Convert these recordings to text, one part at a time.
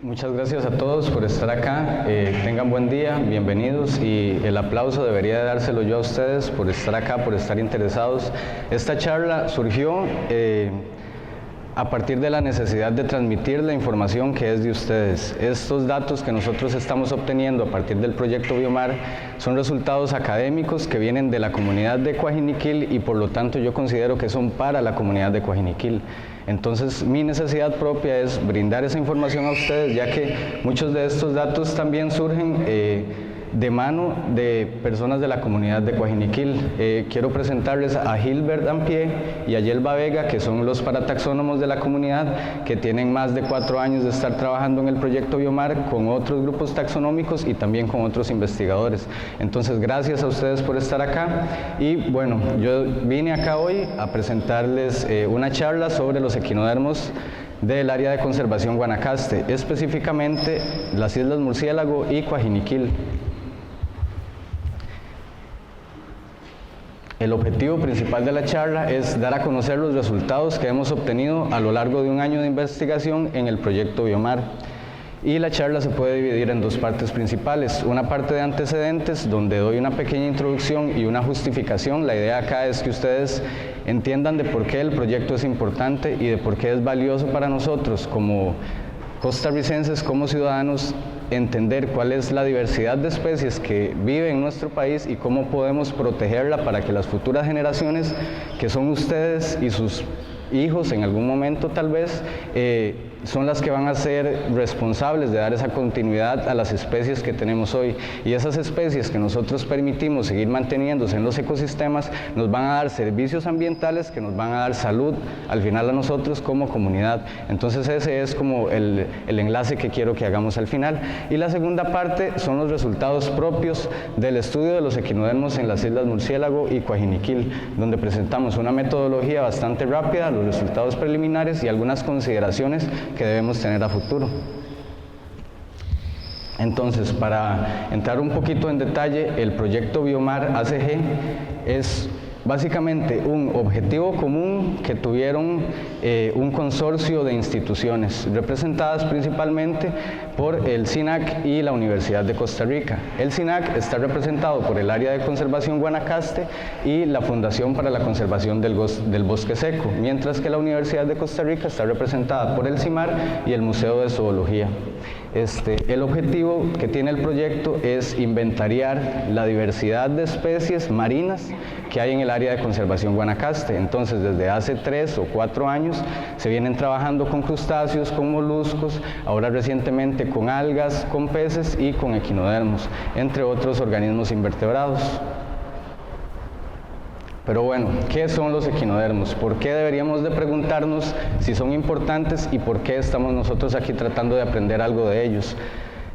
Muchas gracias a todos por estar acá. Tengan buen día, bienvenidos, y el aplauso debería de dárselo yo a ustedes por estar acá, por estar interesados. Esta charla surgió a partir de la necesidad de transmitir la información que es de ustedes. Estos datos que nosotros estamos obteniendo a partir del proyecto Biomar son resultados académicos que vienen de la comunidad de Coajiniquil y por lo tanto yo considero que son para la comunidad de Coajiniquil. Entonces mi necesidad propia es brindar esa información a ustedes, ya que muchos de estos datos también surgen de mano de personas de la comunidad de Coajiniquil. Quiero presentarles a Gilbert Ampie y a Yelva Vega, que son los parataxónomos de la comunidad, que tienen más de 4 años de estar trabajando en el proyecto Biomar con otros grupos taxonómicos y también con otros investigadores. Entonces, gracias a ustedes por estar acá. Y bueno, yo vine acá hoy a presentarles una charla sobre los equinodermos del área de conservación Guanacaste, específicamente las Islas Murciélago y Coajiniquil. El objetivo principal de la charla es dar a conocer los resultados que hemos obtenido a lo largo de un año de investigación en el proyecto Biomar. Y la charla se puede dividir en 2 partes principales. Una parte de antecedentes, donde doy una pequeña introducción y una justificación. La idea acá es que ustedes entiendan de por qué el proyecto es importante y de por qué es valioso para nosotros como costarricenses, como ciudadanos, entender cuál es la diversidad de especies que vive en nuestro país y cómo podemos protegerla para que las futuras generaciones, que son ustedes y sus hijos en algún momento tal vez, son las que van a ser responsables de dar esa continuidad a las especies que tenemos hoy. Y esas especies que nosotros permitimos seguir manteniéndose en los ecosistemas nos van a dar servicios ambientales que nos van a dar salud al final a nosotros como comunidad. Entonces ese es como el enlace que quiero que hagamos al final. Y la segunda parte son los resultados propios del estudio de los equinodermos en las Islas Murciélago y Coajiniquil, donde presentamos una metodología bastante rápida, los resultados preliminares y algunas consideraciones que debemos tener a futuro. Entonces, para entrar un poquito en detalle, el proyecto Biomar ACG es básicamente un objetivo común que tuvieron un consorcio de instituciones representadas principalmente por el SINAC y la Universidad de Costa Rica. El SINAC está representado por el Área de Conservación Guanacaste y la Fundación para la Conservación del Bosque Seco, mientras que la Universidad de Costa Rica está representada por el CIMAR y el Museo de Zoología. El objetivo que tiene el proyecto es inventariar la diversidad de especies marinas que hay en el área de conservación Guanacaste. Entonces, desde hace 3 o 4 años se vienen trabajando con crustáceos, con moluscos, ahora recientemente con algas, con peces y con equinodermos, entre otros organismos invertebrados. Pero bueno, ¿qué son los equinodermos? ¿Por qué deberíamos de preguntarnos si son importantes y por qué estamos nosotros aquí tratando de aprender algo de ellos?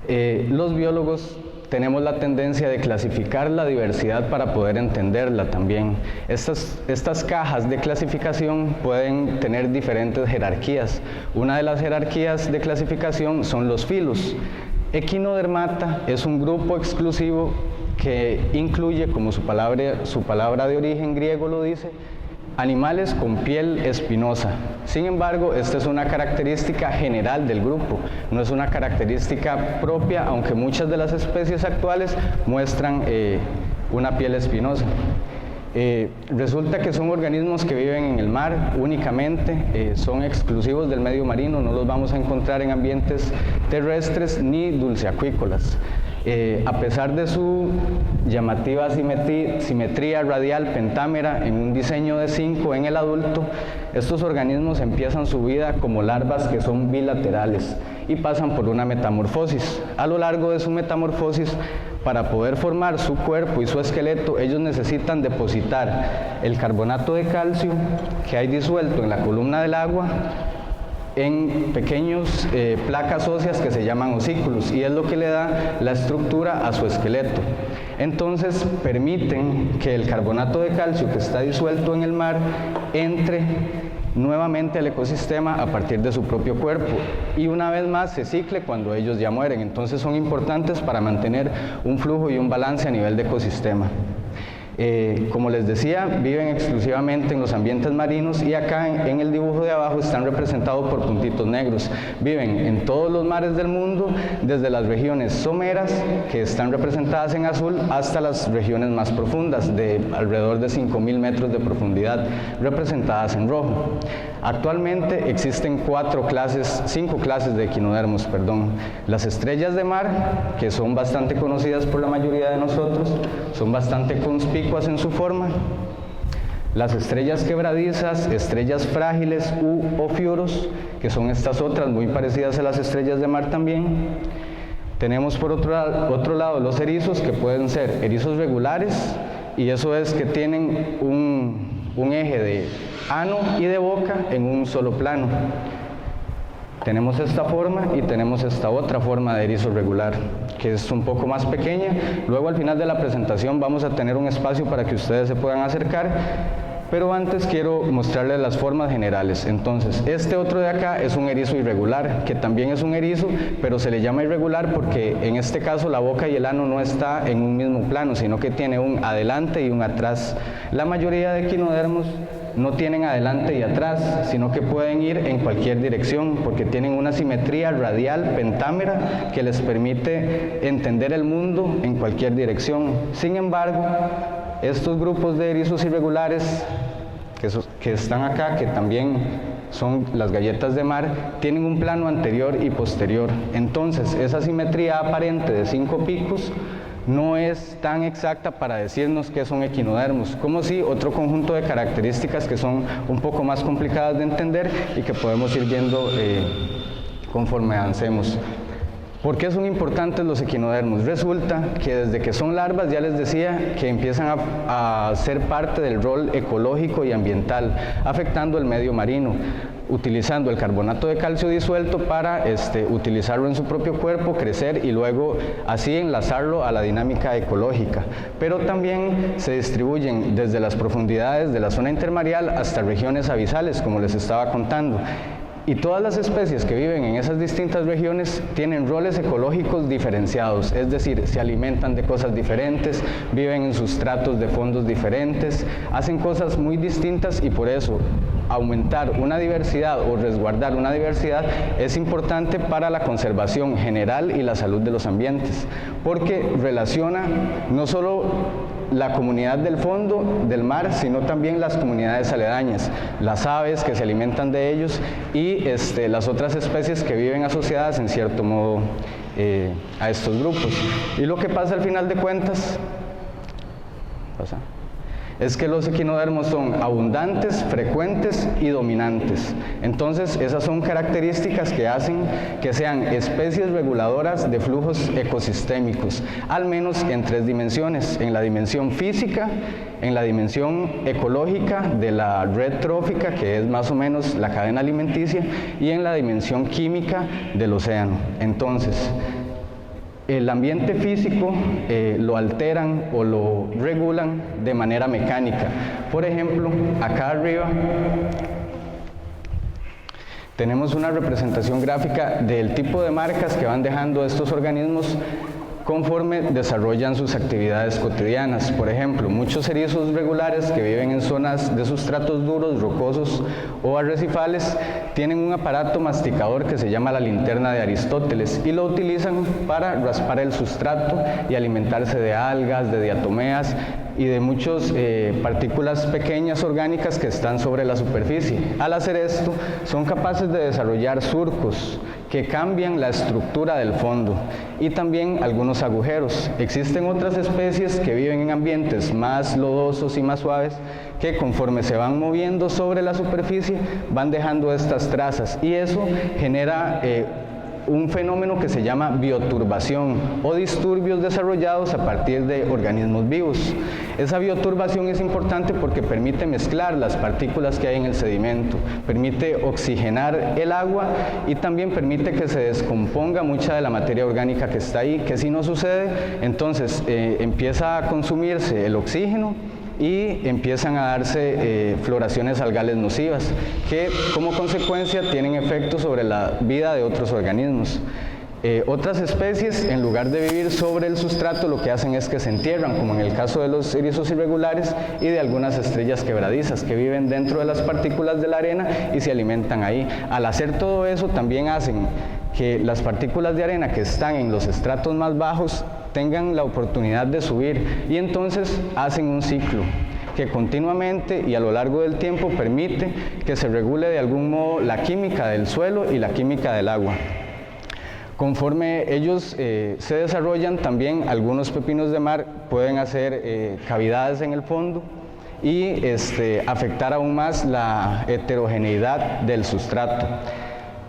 Los biólogos tenemos la tendencia de clasificar la diversidad para poder entenderla también. Estas cajas de clasificación pueden tener diferentes jerarquías. Una de las jerarquías de clasificación son los filos. Equinodermata es un grupo exclusivo que incluye, como su palabra de origen griego lo dice, animales con piel espinosa. Sin embargo, esta es una característica general del grupo, no es una característica propia, aunque muchas de las especies actuales muestran una piel espinosa. Resulta que son organismos que viven en el mar únicamente, son exclusivos del medio marino, no los vamos a encontrar en ambientes terrestres ni dulceacuícolas. A pesar de su llamativa simetría radial pentámera en un diseño de 5 en el adulto, estos organismos empiezan su vida como larvas que son bilaterales y pasan por una metamorfosis. A lo largo de su metamorfosis, para poder formar su cuerpo y su esqueleto, ellos necesitan depositar el carbonato de calcio que hay disuelto en la columna del agua en pequeños placas óseas que se llaman osículos, y es lo que le da la estructura a su esqueleto. Entonces permiten que el carbonato de calcio que está disuelto en el mar entre nuevamente al ecosistema a partir de su propio cuerpo, y una vez más se cicle cuando ellos ya mueren. Entonces son importantes para mantener un flujo y un balance a nivel de ecosistema. Como les decía, viven exclusivamente en los ambientes marinos y acá en el dibujo de abajo están representados por puntitos negros. Viven en todos los mares del mundo, desde las regiones someras, que están representadas en azul, hasta las regiones más profundas, de alrededor de 5.000 metros de profundidad, representadas en rojo. Actualmente existen 5 clases de equinodermos, Las estrellas de mar, que son bastante conocidas por la mayoría de nosotros, son bastante conspicuas en su forma. Las estrellas quebradizas, estrellas frágiles u ofiuros, que son estas otras muy parecidas a las estrellas de mar también. Tenemos por otro lado los erizos, que pueden ser erizos regulares, y eso es que tienen un eje de ano y de boca en un solo plano. Tenemos esta forma y tenemos esta otra forma de erizo regular, que es un poco más pequeña. Luego al final de la presentación vamos a tener un espacio para que ustedes se puedan acercar, pero antes quiero mostrarles las formas generales. Entonces, este otro de acá es un erizo irregular, que también es un erizo, pero se le llama irregular porque en este caso la boca y el ano no está en un mismo plano, sino que tiene un adelante y un atrás. La mayoría de equinodermos no tienen adelante y atrás, sino que pueden ir en cualquier dirección, porque tienen una simetría radial pentámera que les permite entender el mundo en cualquier dirección. Sin embargo, estos grupos de erizos irregulares que están acá, que también son las galletas de mar, tienen un plano anterior y posterior. Entonces, esa simetría aparente de 5 picos no es tan exacta para decirnos que son equinodermos, como si otro conjunto de características que son un poco más complicadas de entender y que podemos ir viendo conforme avancemos. ¿Por qué son importantes los equinodermos? Resulta que desde que son larvas, ya les decía, que empiezan a ser parte del rol ecológico y ambiental, afectando el medio marino, utilizando el carbonato de calcio disuelto para utilizarlo en su propio cuerpo, crecer y luego así enlazarlo a la dinámica ecológica. Pero también se distribuyen desde las profundidades de la zona intermareal hasta regiones abisales, como les estaba contando. Y todas las especies que viven en esas distintas regiones tienen roles ecológicos diferenciados, es decir, se alimentan de cosas diferentes, viven en sustratos de fondos diferentes, hacen cosas muy distintas y por eso aumentar una diversidad o resguardar una diversidad es importante para la conservación general y la salud de los ambientes, porque relaciona no solo la comunidad del fondo del mar, sino también las comunidades aledañas, las aves que se alimentan de ellos y las otras especies que viven asociadas en cierto modo a estos grupos. Y lo que pasa al final de cuentas es que los equinodermos son abundantes, frecuentes y dominantes. Entonces, esas son características que hacen que sean especies reguladoras de flujos ecosistémicos, al menos en 3 dimensiones: en la dimensión física, en la dimensión ecológica de la red trófica, que es más o menos la cadena alimenticia, y en la dimensión química del océano. Entonces, el ambiente físico lo alteran o lo regulan de manera mecánica. Por ejemplo, acá arriba tenemos una representación gráfica del tipo de marcas que van dejando estos organismos conforme desarrollan sus actividades cotidianas. Por ejemplo, muchos erizos regulares que viven en zonas de sustratos duros, rocosos o arrecifales tienen un aparato masticador que se llama la linterna de Aristóteles y lo utilizan para raspar el sustrato y alimentarse de algas, de diatomeas y de muchas partículas pequeñas orgánicas que están sobre la superficie. Al hacer esto, son capaces de desarrollar surcos que cambian la estructura del fondo y también algunos agujeros. Existen otras especies que viven en ambientes más lodosos y más suaves que conforme se van moviendo sobre la superficie van dejando estas trazas y eso genera un fenómeno que se llama bioturbación o disturbios desarrollados a partir de organismos vivos. Esa bioturbación es importante porque permite mezclar las partículas que hay en el sedimento, permite oxigenar el agua y también permite que se descomponga mucha de la materia orgánica que está ahí, que si no sucede, entonces empieza a consumirse el oxígeno y empiezan a darse floraciones algales nocivas que como consecuencia tienen efectos sobre la vida de otros organismos. Otras especies, en lugar de vivir sobre el sustrato, lo que hacen es que se entierran, como en el caso de los erizos irregulares y de algunas estrellas quebradizas, que viven dentro de las partículas de la arena y se alimentan ahí. Al hacer todo eso, también hacen que las partículas de arena que están en los estratos más bajos tengan la oportunidad de subir, y entonces hacen un ciclo que continuamente y a lo largo del tiempo permite que se regule de algún modo la química del suelo y la química del agua. Conforme ellos se desarrollan, también algunos pepinos de mar pueden hacer cavidades en el fondo y afectar aún más la heterogeneidad del sustrato.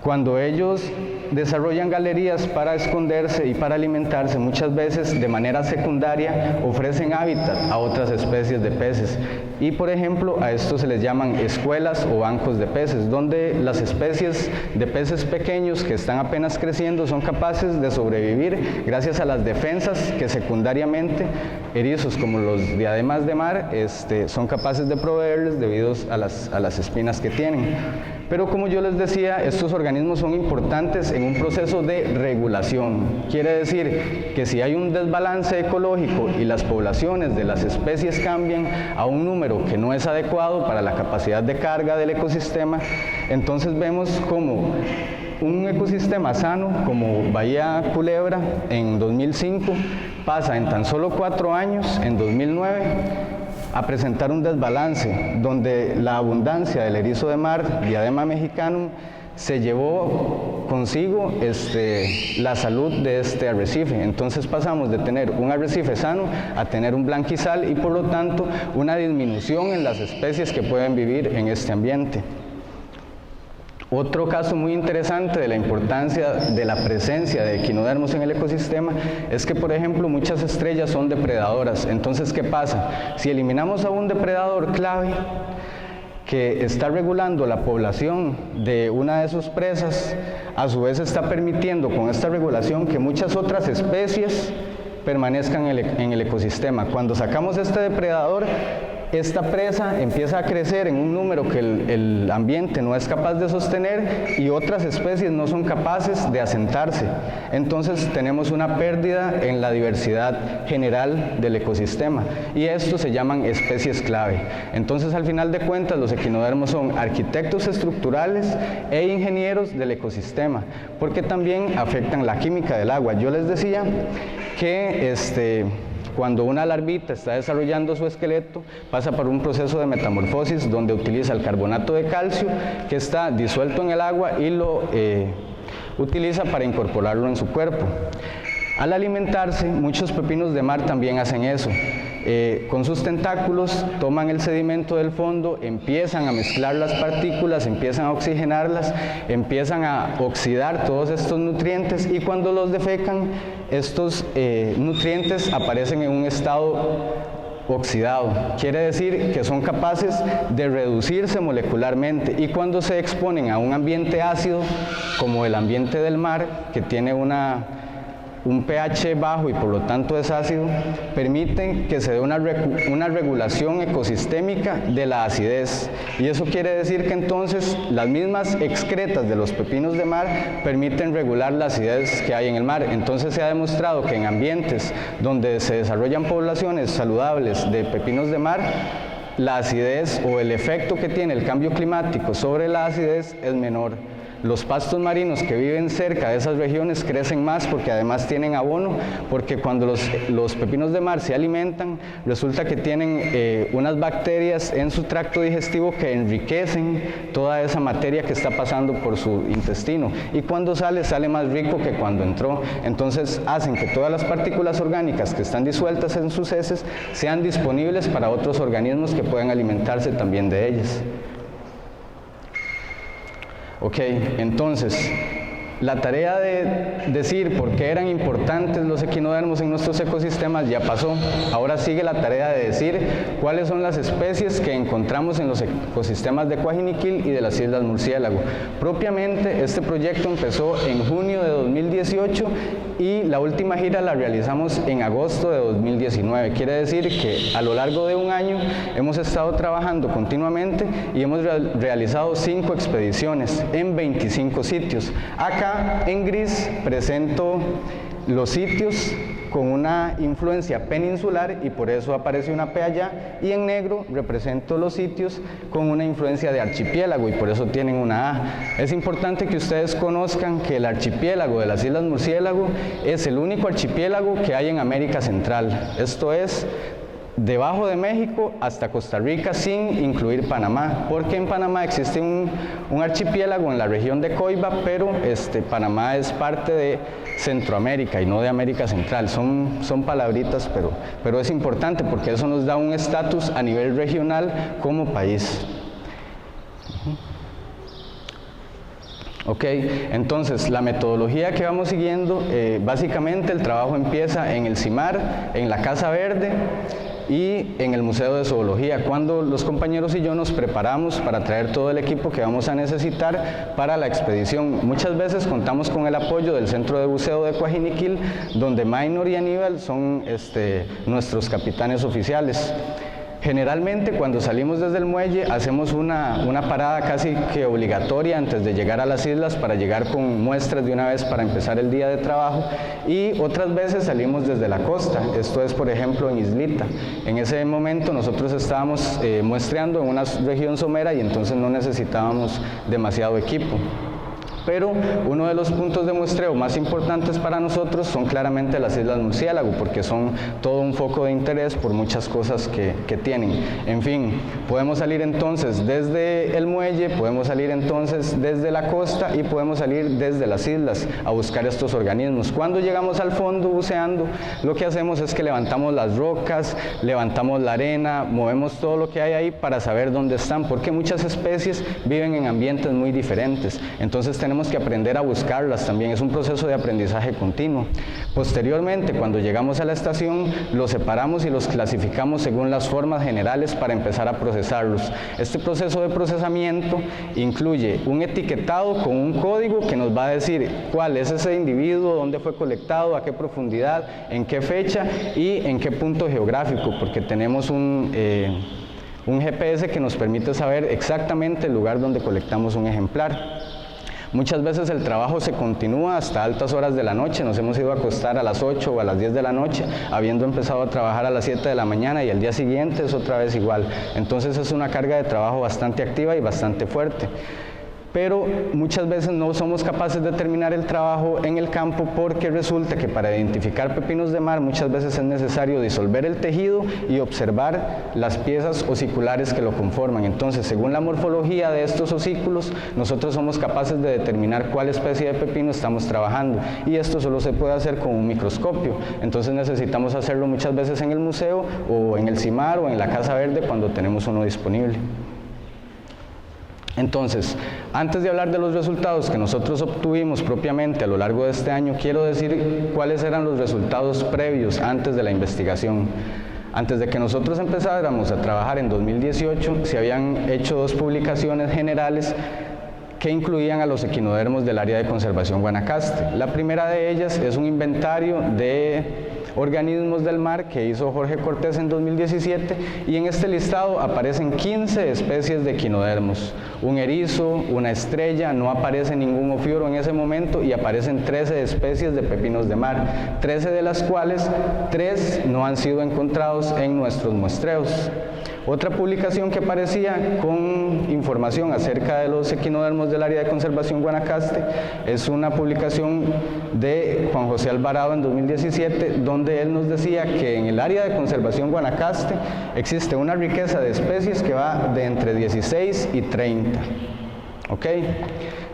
Cuando ellos desarrollan galerías para esconderse y para alimentarse, muchas veces de manera secundaria ofrecen hábitat a otras especies de peces, y por ejemplo a estos se les llaman escuelas o bancos de peces, donde las especies de peces pequeños que están apenas creciendo son capaces de sobrevivir gracias a las defensas que secundariamente erizos como los diademas de mar son capaces de proveerles debido a las espinas que tienen. Pero como yo les decía, estos organismos son importantes en un proceso de regulación. Quiere decir que si hay un desbalance ecológico y las poblaciones de las especies cambian a un número que no es adecuado para la capacidad de carga del ecosistema, entonces vemos como un ecosistema sano como Bahía Culebra en 2005 pasa en tan solo 4 años, en 2009, a presentar un desbalance donde la abundancia del erizo de mar, Diadema mexicanum, se llevó consigo la salud de este arrecife. Entonces pasamos de tener un arrecife sano a tener un blanquizal y por lo tanto una disminución en las especies que pueden vivir en este ambiente. Otro caso muy interesante de la importancia de la presencia de equinodermos en el ecosistema es que, por ejemplo, muchas estrellas son depredadoras. Entonces, ¿qué pasa? Si eliminamos a un depredador clave que está regulando la población de una de sus presas, a su vez está permitiendo con esta regulación que muchas otras especies permanezcan en el ecosistema. Cuando sacamos este depredador, esta presa empieza a crecer en un número que el ambiente no es capaz de sostener y otras especies no son capaces de asentarse. Entonces tenemos una pérdida en la diversidad general del ecosistema y esto se llaman especies clave. Entonces, al final de cuentas, los equinodermos son arquitectos estructurales e ingenieros del ecosistema, porque también afectan la química del agua. Yo les decía que cuando una larvita está desarrollando su esqueleto, pasa por un proceso de metamorfosis donde utiliza el carbonato de calcio que está disuelto en el agua y lo utiliza para incorporarlo en su cuerpo. Al alimentarse, muchos pepinos de mar también hacen eso. Con sus tentáculos toman el sedimento del fondo, empiezan a mezclar las partículas, empiezan a oxigenarlas, empiezan a oxidar todos estos nutrientes y cuando los defecan, estos nutrientes aparecen en un estado oxidado. Quiere decir que son capaces de reducirse molecularmente y cuando se exponen a un ambiente ácido, como el ambiente del mar, que tiene un pH bajo y por lo tanto es ácido, permiten que se dé una regulación ecosistémica de la acidez. Y eso quiere decir que entonces las mismas excretas de los pepinos de mar permiten regular la acidez que hay en el mar. Entonces se ha demostrado que en ambientes donde se desarrollan poblaciones saludables de pepinos de mar, la acidez o el efecto que tiene el cambio climático sobre la acidez es menor. Los pastos marinos que viven cerca de esas regiones crecen más porque además tienen abono, porque cuando los pepinos de mar se alimentan, resulta que tienen unas bacterias en su tracto digestivo que enriquecen toda esa materia que está pasando por su intestino y cuando sale más rico que cuando entró. Entonces hacen que todas las partículas orgánicas que están disueltas en sus heces sean disponibles para otros organismos que puedan alimentarse también de ellas. Ok, entonces, la tarea de decir por qué eran importantes los equinodermos en nuestros ecosistemas ya pasó. Ahora sigue la tarea de decir cuáles son las especies que encontramos en los ecosistemas de Coajiniquil y de las Islas Murciélago. Propiamente, este proyecto empezó en junio de 2018 y la última gira la realizamos en agosto de 2019. Quiere decir que a lo largo de un año hemos estado trabajando continuamente y hemos realizado 5 expediciones en 25 sitios. A acá en gris presento los sitios con una influencia peninsular y por eso aparece una P allá, y en negro represento los sitios con una influencia de archipiélago y por eso tienen una A. Es importante que ustedes conozcan que el archipiélago de las Islas Murciélago es el único archipiélago que hay en América Central. Esto es debajo de México hasta Costa Rica, sin incluir Panamá, porque en Panamá existe un archipiélago en la región de Coiba, pero Panamá es parte de Centroamérica y no de América Central. Son palabritas, pero es importante porque eso nos da un estatus a nivel regional como país. Ok, entonces la metodología que vamos siguiendo, básicamente el trabajo empieza en el CIMAR, en la Casa Verde y en el Museo de Zoología, cuando los compañeros y yo nos preparamos para traer todo el equipo que vamos a necesitar para la expedición. Muchas veces contamos con el apoyo del Centro de Buceo de Coajiniquil, donde Maynor y Aníbal son nuestros capitanes oficiales. Generalmente cuando salimos desde el muelle hacemos una parada casi que obligatoria antes de llegar a las islas para llegar con muestras de una vez para empezar el día de trabajo, y otras veces salimos desde la costa. Esto es, por ejemplo, en Islita. En ese momento nosotros estábamos muestreando en una región somera y entonces no necesitábamos demasiado equipo. Pero uno de los puntos de muestreo más importantes para nosotros son claramente las Islas Murciélago, porque son todo un foco de interés por muchas cosas que tienen. En fin, podemos salir entonces desde el muelle, podemos salir entonces desde la costa y podemos salir desde las islas a buscar estos organismos. Cuando llegamos al fondo buceando, lo que hacemos es que levantamos las rocas, levantamos la arena, movemos todo lo que hay ahí para saber dónde están, porque muchas especies viven en ambientes muy diferentes. Entonces tenemos que aprender a buscarlas también, es un proceso de aprendizaje continuo. Posteriormente, cuando llegamos a la estación, los separamos y los clasificamos según las formas generales para empezar a procesarlos. Este proceso de procesamiento incluye un etiquetado con un código que nos va a decir cuál es ese individuo, dónde fue colectado, a qué profundidad, en qué fecha y en qué punto geográfico, porque tenemos un GPS que nos permite saber exactamente el lugar donde colectamos un ejemplar. Muchas veces el trabajo se continúa hasta altas horas de la noche, nos hemos ido a acostar a las 8 o a las 10 de la noche, habiendo empezado a trabajar a las 7 de la mañana y el día siguiente es otra vez igual. Entonces es una carga de trabajo bastante activa y bastante fuerte. Pero muchas veces no somos capaces de terminar el trabajo en el campo porque resulta que para identificar pepinos de mar muchas veces es necesario disolver el tejido y observar las piezas osiculares que lo conforman. Entonces, según la morfología de estos osículos, nosotros somos capaces de determinar cuál especie de pepino estamos trabajando, y esto solo se puede hacer con un microscopio. Entonces necesitamos hacerlo muchas veces en el museo o en el CIMAR o en la Casa Verde cuando tenemos uno disponible. Entonces, antes de hablar de los resultados que nosotros obtuvimos propiamente a lo largo de este año, quiero decir cuáles eran los resultados previos antes de la investigación. Antes de que nosotros empezáramos a trabajar en 2018, se habían hecho 2 publicaciones generales que incluían a los equinodermos del área de conservación Guanacaste. La primera de ellas es un inventario de organismos del mar que hizo Jorge Cortés en 2017, y en este listado aparecen 15 especies de equinodermos, un erizo, una estrella, no aparece ningún ofiuro en ese momento, y aparecen 13 especies de pepinos de mar, 13 de las cuales 3 no han sido encontrados en nuestros muestreos. Otra publicación que aparecía con información acerca de los equinodermos del área de conservación Guanacaste es una publicación de Juan José Alvarado en 2017, donde él nos decía que en el área de conservación Guanacaste existe una riqueza de especies que va de entre 16 y 30. ¿Ok?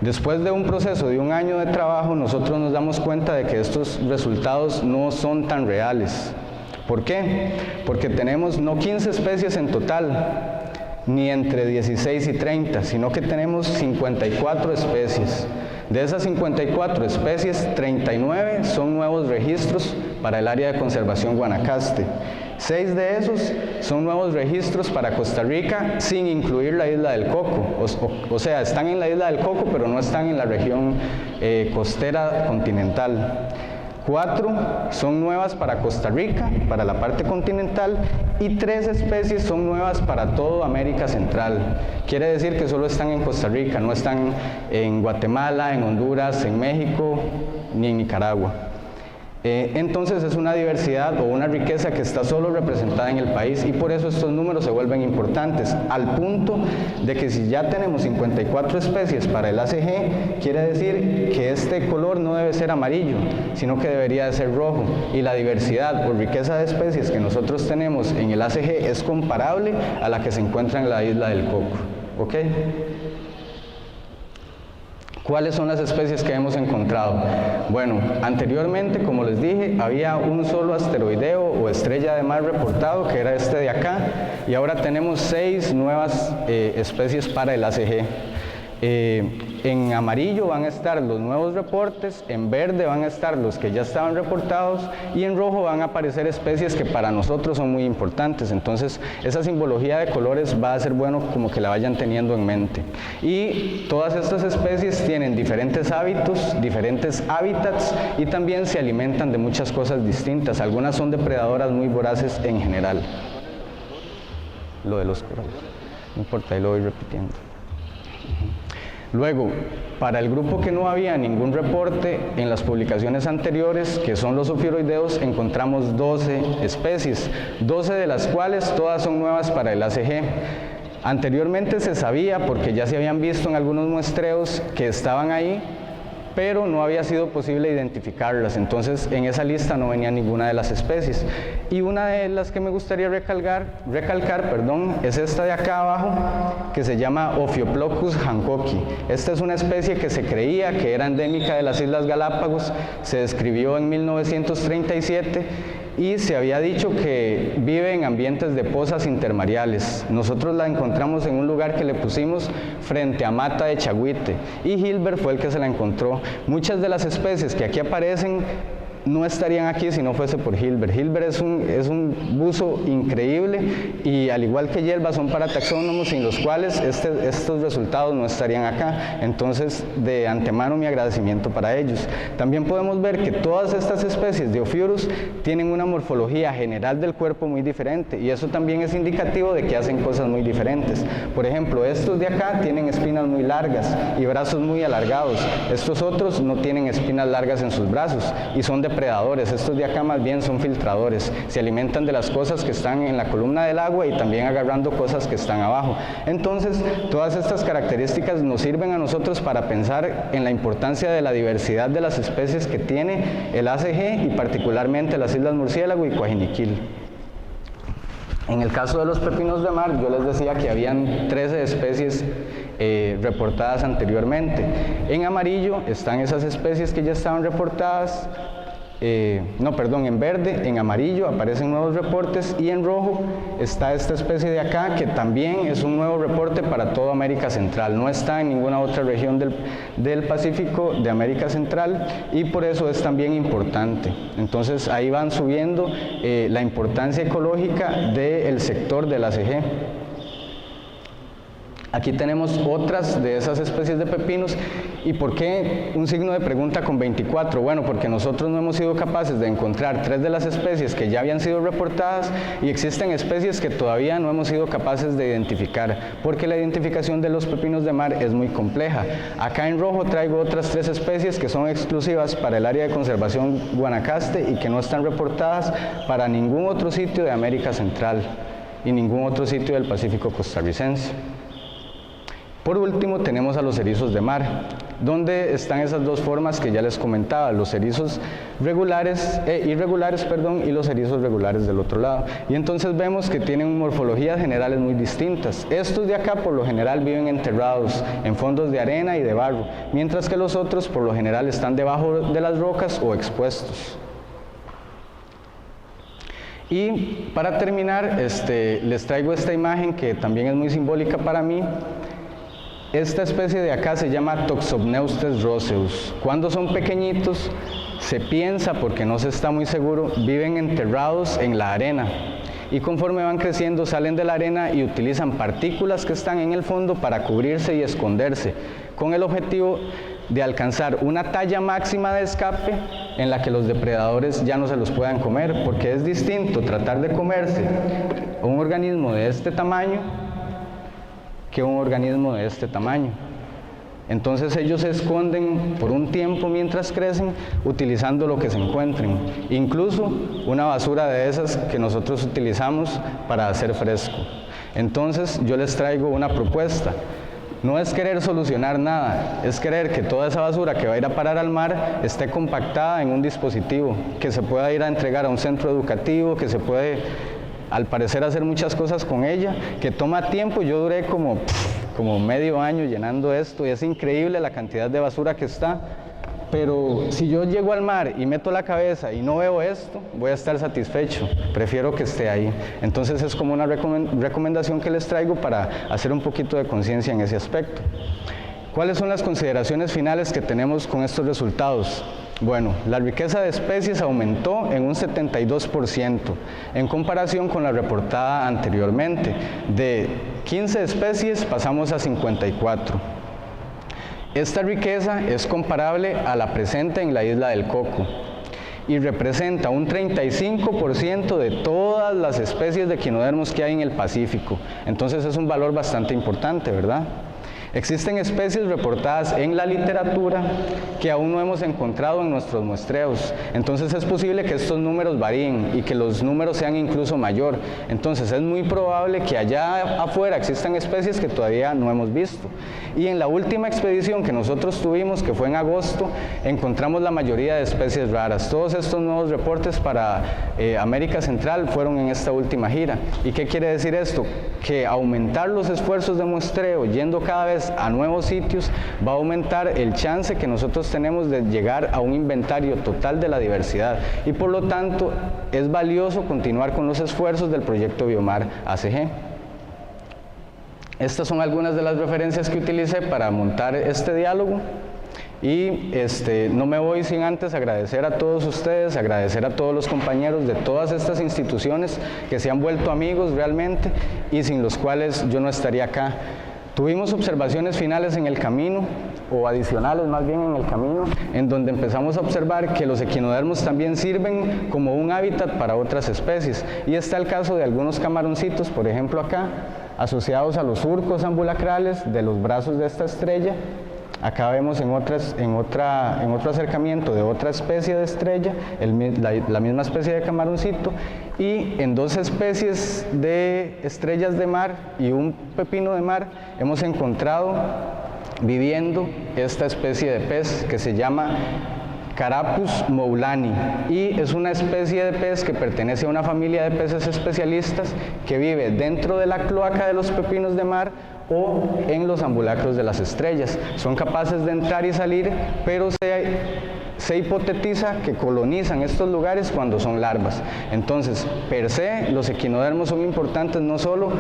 Después de un proceso de un año de trabajo, nosotros nos damos cuenta de que estos resultados no son tan reales. ¿Por qué? Porque tenemos no 15 especies en total, ni entre 16 y 30, sino que tenemos 54 especies. De esas 54 especies, 39 son nuevos registros para el área de conservación Guanacaste. 6 de esos son nuevos registros para Costa Rica, sin incluir la isla del Coco. O sea, están en la isla del Coco, pero no están en la región costera continental. 4 son nuevas para Costa Rica, para la parte continental, y 3 especies son nuevas para toda América Central. Quiere decir que solo están en Costa Rica, no están en Guatemala, en Honduras, en México, ni en Nicaragua. Entonces es una diversidad o una riqueza que está solo representada en el país, y por eso estos números se vuelven importantes, al punto de que si ya tenemos 54 especies para el ACG, quiere decir que este color no debe ser amarillo, sino que debería de ser rojo, y la diversidad o riqueza de especies que nosotros tenemos en el ACG es comparable a la que se encuentra en la isla del Coco. ¿Ok? ¿Cuáles son las especies que hemos encontrado? Bueno, anteriormente, como les dije, había un solo asteroideo o estrella de mar reportado, que era este de acá, y ahora tenemos 6 nuevas especies para el ACG. En amarillo van a estar los nuevos reportes, en verde van a estar los que ya estaban reportados, y en rojo van a aparecer especies que para nosotros son muy importantes. Entonces esa simbología de colores va a ser bueno como que la vayan teniendo en mente. Y todas estas especies tienen diferentes hábitos, diferentes hábitats, y también se alimentan de muchas cosas distintas. Algunas son depredadoras muy voraces en general. Lo de los corales, no importa, ahí lo voy repitiendo. Luego, para el grupo que no había ningún reporte, en las publicaciones anteriores, que son los ophiuroideos, encontramos 12 especies, 12 de las cuales todas son nuevas para el ACG. Anteriormente se sabía, porque ya se habían visto en algunos muestreos que estaban ahí, pero no había sido posible identificarlas, entonces en esa lista no venía ninguna de las especies. Y una de las que me gustaría recalcar, es esta de acá abajo, que se llama Ophioplocus hancocki. Esta es una especie que se creía que era endémica de las Islas Galápagos, se describió en 1937, y se había dicho que vive en ambientes de pozas intermareales. Nosotros la encontramos en un lugar que le pusimos frente a Mata de Chagüite, y Hilbert fue el que se la encontró. Muchas de las especies que aquí aparecen no estarían aquí si no fuese por Hilbert. Hilbert es un buzo increíble, y al igual que Yelva son parataxónomos, sin los cuales estos resultados no estarían acá. Entonces, de antemano, mi agradecimiento para ellos. También podemos ver que todas estas especies de Ophiurus tienen una morfología general del cuerpo muy diferente, y eso también es indicativo de que hacen cosas muy diferentes. Por ejemplo, estos de acá tienen espinas muy largas y brazos muy alargados. Estos otros no tienen espinas largas en sus brazos y son depredadores. Estos de acá más bien son filtradores, se alimentan de las cosas que están en la columna del agua y también agarrando cosas que están abajo. Entonces, todas estas características nos sirven a nosotros para pensar en la importancia de la diversidad de las especies que tiene el ACG, y particularmente las Islas Murciélago y Coajiniquil. En el caso de los pepinos de mar, yo les decía que habían 13 especies reportadas anteriormente. En amarillo están esas especies que ya estaban reportadas. En verde, en amarillo aparecen nuevos reportes, y en rojo está esta especie de acá, que también es un nuevo reporte para toda América Central. No está en ninguna otra región del Pacífico de América Central, y por eso es también importante. Entonces ahí van subiendo la importancia ecológica del sector del ACG. Aquí tenemos otras de esas especies de pepinos. ¿Y por qué un signo de pregunta con 24? Bueno, porque nosotros no hemos sido capaces de encontrar 3 de las especies que ya habían sido reportadas, y existen especies que todavía no hemos sido capaces de identificar, porque la identificación de los pepinos de mar es muy compleja. Acá en rojo traigo otras 3 especies que son exclusivas para el área de conservación Guanacaste y que no están reportadas para ningún otro sitio de América Central y ningún otro sitio del Pacífico costarricense. Por último, tenemos a los erizos de mar, donde están esas dos formas que ya les comentaba, los erizos irregulares, y los erizos regulares del otro lado. Y entonces vemos que tienen morfologías generales muy distintas. Estos de acá por lo general viven enterrados en fondos de arena y de barro, mientras que los otros por lo general están debajo de las rocas o expuestos. Y para terminar, les traigo esta imagen que también es muy simbólica para mí. Esta especie de acá se llama Toxopneustes roseus. Cuando son pequeñitos, se piensa, porque no se está muy seguro, viven enterrados en la arena. Y conforme van creciendo, salen de la arena y utilizan partículas que están en el fondo para cubrirse y esconderse, con el objetivo de alcanzar una talla máxima de escape en la que los depredadores ya no se los puedan comer, porque es distinto tratar de comerse un organismo de este tamaño que un organismo de este tamaño. Entonces ellos se esconden por un tiempo mientras crecen utilizando lo que se encuentren, incluso una basura de esas que nosotros utilizamos para hacer fresco. Entonces yo les traigo una propuesta. No es querer solucionar nada, es querer que toda esa basura que va a ir a parar al mar esté compactada en un dispositivo, que se pueda ir a entregar a un centro educativo, que se puede, al parecer, hacer muchas cosas con ella, que toma tiempo. Yo duré como medio año llenando esto y es increíble la cantidad de basura que está, pero si yo llego al mar y meto la cabeza y no veo esto, voy a estar satisfecho, prefiero que esté ahí. Entonces es como una recomendación que les traigo para hacer un poquito de conciencia en ese aspecto. ¿Cuáles son las consideraciones finales que tenemos con estos resultados? Bueno, la riqueza de especies aumentó en un 72% en comparación con la reportada anteriormente. De 15 especies pasamos a 54. Esta riqueza es comparable a la presente en la isla del Coco y representa un 35% de todas las especies de equinodermos que hay en el Pacífico. Entonces es un valor bastante importante, ¿verdad? Existen especies reportadas en la literatura que aún no hemos encontrado en nuestros muestreos. Entonces es posible que estos números varíen y que los números sean incluso mayor. Entonces es muy probable que allá afuera existan especies que todavía no hemos visto. Y en la última expedición que nosotros tuvimos, que fue en agosto, encontramos la mayoría de especies raras. Todos estos nuevos reportes para América Central fueron en esta última gira. ¿Y qué quiere decir esto? Que aumentar los esfuerzos de muestreo yendo cada vez a nuevos sitios va a aumentar el chance que nosotros tenemos de llegar a un inventario total de la diversidad y por lo tanto es valioso continuar con los esfuerzos del proyecto Biomar ACG. Estas son algunas de las referencias que utilicé para montar este diálogo. Y no me voy sin antes agradecer a todos ustedes, agradecer a todos los compañeros de todas estas instituciones que se han vuelto amigos realmente y sin los cuales yo no estaría acá. Tuvimos observaciones finales en el camino, o adicionales más bien en el camino, en donde empezamos a observar que los equinodermos también sirven como un hábitat para otras especies. Y está el caso de algunos camaroncitos, por ejemplo acá, asociados a los surcos ambulacrales de los brazos de esta estrella. Acá vemos en otro acercamiento de otra especie de estrella, la misma especie de camaroncito, y en dos especies de estrellas de mar y un pepino de mar hemos encontrado viviendo esta especie de pez que se llama Carapus moulani y es una especie de pez que pertenece a una familia de peces especialistas que vive dentro de la cloaca de los pepinos de mar o en los ambulacros de las estrellas. Son capaces de entrar y salir, pero se hipotetiza que colonizan estos lugares cuando son larvas. Entonces, per se, los equinodermos son importantes no solo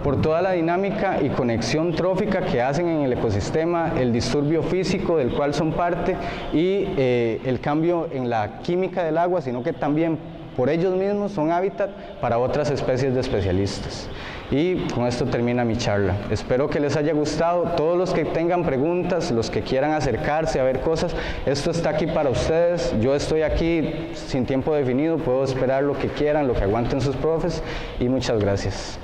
por toda la dinámica y conexión trófica que hacen en el ecosistema, el disturbio físico del cual son parte y el cambio en la química del agua, sino que también por ellos mismos son hábitat para otras especies de especialistas. Y con esto termina mi charla. Espero que les haya gustado. Todos los que tengan preguntas, los que quieran acercarse a ver cosas, esto está aquí para ustedes. Yo estoy aquí sin tiempo definido, puedo esperar lo que quieran, lo que aguanten sus profes y muchas gracias.